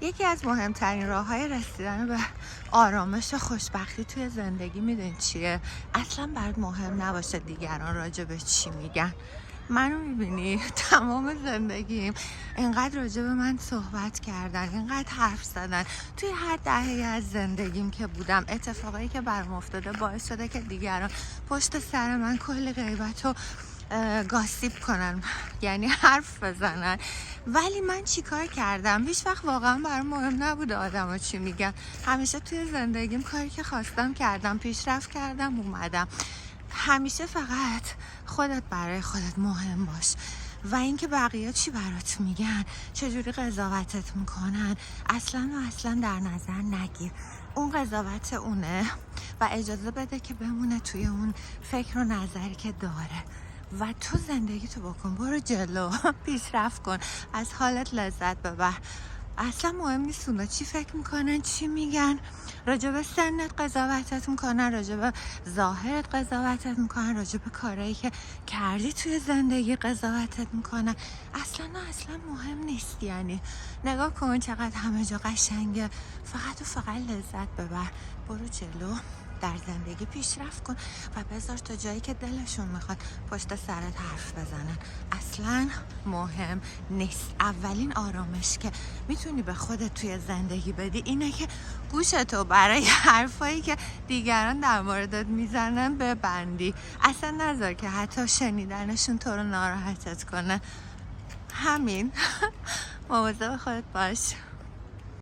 یکی از مهمترین راه‌های رسیدن به آرامش و خوشبختی توی زندگی میدونی چیه؟ اصلا برات مهم نباشه دیگران راجع به چی میگن. منو میبینی تمام زندگیم اینقدر راجع به من صحبت کردن، اینقدر حرف زدن. توی هر دهه از زندگیم که بودم اتفاقایی که برام افتاده باعث شده که دیگران پشت سر من کلی غیبت و گاسیپ کنن، یعنی حرف بزنن. ولی من چیکار کردم؟ هیچ وقت واقعا برام مهم نبوده آدما چی میگن. همیشه توی زندگیم کاری که خواستم کردم، پیشرفت کردم، اومدم. همیشه فقط خودت برای خودت مهم باش و اینکه بقیه چی برات میگن، چجوری قضاوتت میکنن، اصلا در نظر نگیر. اون قضاوت اونه و اجازه بده که بمونه توی اون فکر و نظری که داره و تو زندگی تو بکن، برو جلو، پیشرفت کن، از حالت لذت ببر. اصلا مهم نیست اونا چی فکر میکنن، چی میگن. راجب سنت قضاوتت میکنن، راجب ظاهرت قضاوتت میکنن، راجب کارهایی که کردی توی زندگی قضاوتت میکنن. اصلا مهم نیست. یعنی نگاه کن چقدر همه جا قشنگه، فقط لذت ببر، برو جلو، در زندگی پیشرفت کن و بذار تا جایی که دلشون میخواد پشت سرت حرف بزنن. اصلا مهم نیست. اولین آرامش که میتونی به خودت توی زندگی بدی اینه که گوشتو برای حرفایی که دیگران در موردت میزنن ببندی. اصلا نذار که حتی شنیدنشون تو رو ناراحتت کنه. همین. مواظب خودت باش.